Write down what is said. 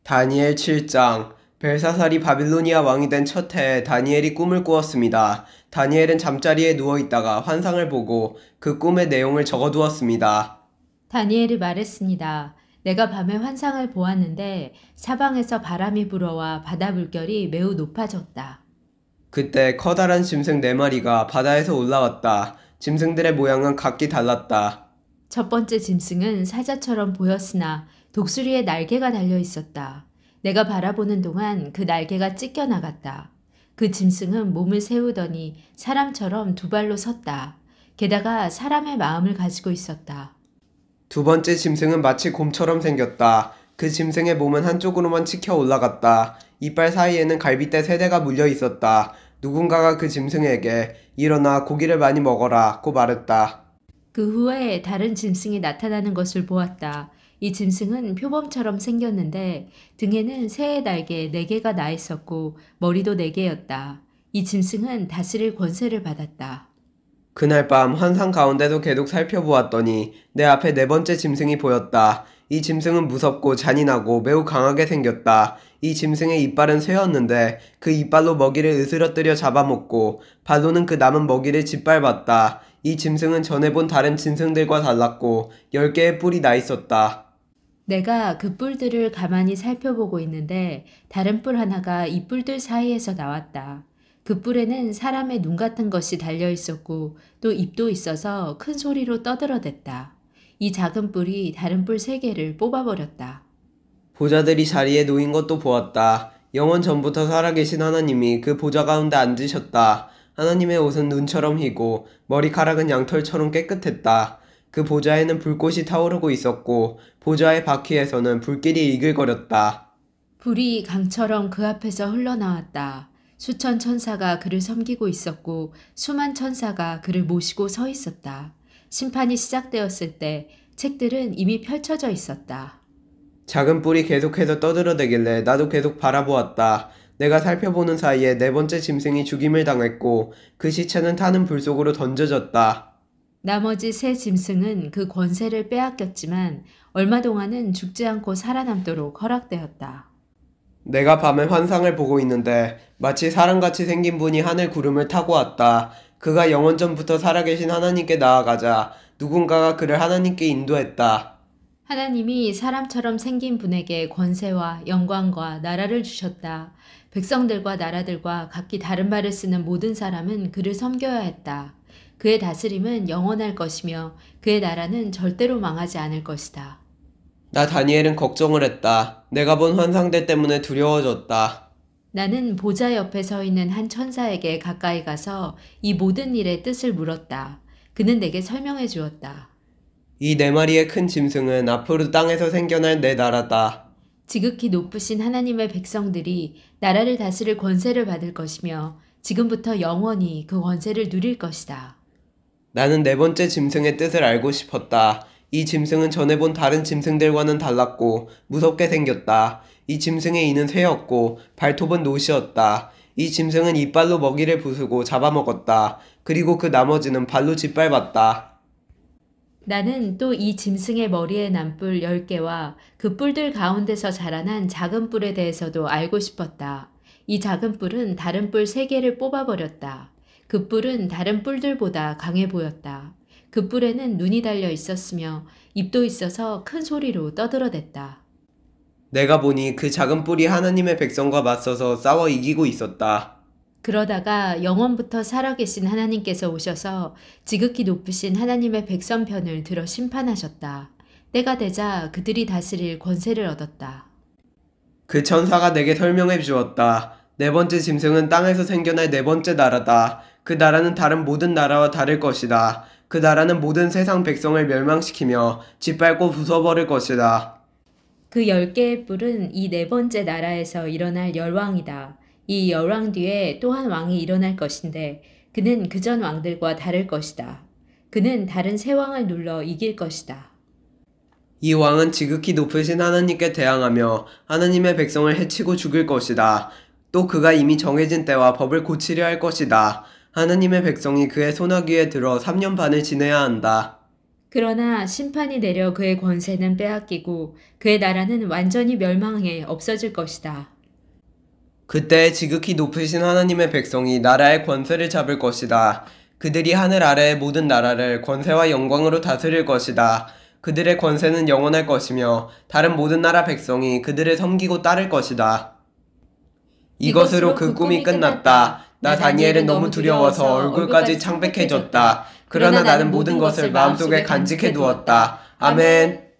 다니엘 7장. 벨사살이 바빌로니아 왕이 된 첫 해에 다니엘이 꿈을 꾸었습니다. 다니엘은 잠자리에 누워있다가 환상을 보고 그 꿈의 내용을 적어두었습니다. 다니엘이 말했습니다. 내가 밤에 환상을 보았는데 사방에서 바람이 불어와 바다 물결이 매우 높아졌다. 그때 커다란 짐승 4마리가 바다에서 올라왔다. 짐승들의 모양은 각기 달랐다. 첫 번째 짐승은 사자처럼 보였으나 독수리에 날개가 달려 있었다. 내가 바라보는 동안 그 날개가 찢겨 나갔다. 그 짐승은 몸을 세우더니 사람처럼 두 발로 섰다. 게다가 사람의 마음을 가지고 있었다. 두 번째 짐승은 마치 곰처럼 생겼다. 그 짐승의 몸은 한쪽으로만 치켜 올라갔다. 이빨 사이에는 갈빗대 3대가 물려 있었다. 누군가가 그 짐승에게 일어나 고기를 많이 먹어라고 말했다. 그 후에 다른 짐승이 나타나는 것을 보았다. 이 짐승은 표범처럼 생겼는데 등에는 새의 날개 4개가 나 있었고 머리도 4개였다. 이 짐승은 다스릴 권세를 받았다. 그날 밤 환상 가운데도 계속 살펴보았더니 내 앞에 4번째 짐승이 보였다. 이 짐승은 무섭고 잔인하고 매우 강하게 생겼다. 이 짐승의 이빨은 쇠였는데 그 이빨로 먹이를 으스러뜨려 잡아먹고 발로는 그 남은 먹이를 짓밟았다. 이 짐승은 전에 본 다른 짐승들과 달랐고 10개의 뿔이 나 있었다. 내가 그 뿔들을 가만히 살펴보고 있는데 다른 뿔 하나가 이 뿔들 사이에서 나왔다. 그 뿔에는 사람의 눈 같은 것이 달려 있었고 또 입도 있어서 큰 소리로 떠들어댔다. 이 작은 뿔이 다른 뿔 3개를 뽑아버렸다. 보좌들이 자리에 놓인 것도 보았다. 영원 전부터 살아계신 하나님이 그 보좌 가운데 앉으셨다. 하나님의 옷은 눈처럼 희고 머리카락은 양털처럼 깨끗했다. 그 보좌에는 불꽃이 타오르고 있었고 보좌의 바퀴에서는 불길이 이글거렸다. 불이 강처럼 그 앞에서 흘러나왔다. 수천 천사가 그를 섬기고 있었고 수만 천사가 그를 모시고 서 있었다. 심판이 시작되었을 때 책들은 이미 펼쳐져 있었다. 작은 뿔이 계속해서 떠들어대길래 나도 계속 바라보았다. 내가 살펴보는 사이에 4번째 짐승이 죽임을 당했고 그 시체는 타는 불 속으로 던져졌다. 나머지 세 짐승은 그 권세를 빼앗겼지만 얼마 동안은 죽지 않고 살아남도록 허락되었다. 내가 밤에 환상을 보고 있는데 마치 사람같이 생긴 분이 하늘 구름을 타고 왔다. 그가 영원전부터 살아계신 하나님께 나아가자 누군가가 그를 하나님께 인도했다. 하나님이 사람처럼 생긴 분에게 권세와 영광과 나라를 주셨다. 백성들과 나라들과 각기 다른 말을 쓰는 모든 사람은 그를 섬겨야 했다. 그의 다스림은 영원할 것이며 그의 나라는 절대로 망하지 않을 것이다. 나 다니엘은 걱정을 했다. 내가 본 환상들 때문에 두려워졌다. 나는 보좌 옆에 서 있는 한 천사에게 가까이 가서 이 모든 일의 뜻을 물었다. 그는 내게 설명해 주었다. 이 4마리의 큰 짐승은 앞으로 땅에서 생겨날 내 나라다. 지극히 높으신 하나님의 백성들이 나라를 다스릴 권세를 받을 것이며 지금부터 영원히 그 권세를 누릴 것이다. 나는 4번째 짐승의 뜻을 알고 싶었다. 이 짐승은 전에 본 다른 짐승들과는 달랐고 무섭게 생겼다. 이 짐승의 이는 쇠였고 발톱은 노시였다. 이 짐승은 이빨로 먹이를 부수고 잡아먹었다. 그리고 그 나머지는 발로 짓밟았다. 나는 또 이 짐승의 머리에 난 뿔 10개와 그 뿔들 가운데서 자라난 작은 뿔에 대해서도 알고 싶었다. 이 작은 뿔은 다른 뿔 3개를 뽑아버렸다. 그 뿔은 다른 뿔들보다 강해 보였다. 그 뿔에는 눈이 달려 있었으며 입도 있어서 큰 소리로 떠들어댔다. 내가 보니 그 작은 뿔이 하나님의 백성과 맞서서 싸워 이기고 있었다. 그러다가 영원부터 살아계신 하나님께서 오셔서 지극히 높으신 하나님의 백성 편을 들어 심판하셨다. 때가 되자 그들이 다스릴 권세를 얻었다. 그 천사가 내게 설명해 주었다. 4번째 짐승은 땅에서 생겨날 4번째 나라다. 그 나라는 다른 모든 나라와 다를 것이다. 그 나라는 모든 세상 백성을 멸망시키며 짓밟고 부숴버릴 것이다. 그 10개의 뿔은 이 4번째 나라에서 일어날 열왕이다. 이 열왕 뒤에 또 한 왕이 일어날 것인데 그는 그전 왕들과 다를 것이다. 그는 다른 세 왕을 눌러 이길 것이다. 이 왕은 지극히 높으신 하나님께 대항하며 하나님의 백성을 해치고 죽일 것이다. 또 그가 이미 정해진 때와 법을 고치려 할 것이다. 하나님의 백성이 그의 손아귀에 들어 3년 반을 지내야 한다. 그러나 심판이 내려 그의 권세는 빼앗기고 그의 나라는 완전히 멸망해 없어질 것이다. 그때 지극히 높으신 하나님의 백성이 나라의 권세를 잡을 것이다. 그들이 하늘 아래의 모든 나라를 권세와 영광으로 다스릴 것이다. 그들의 권세는 영원할 것이며 다른 모든 나라 백성이 그들을 섬기고 따를 것이다. 이것으로 그 꿈이 끝났다. 나 다니엘은 너무 두려워서 얼굴까지 창백해졌다. 그러나 나는 모든 것을 마음속에 간직해 두었다. 아멘.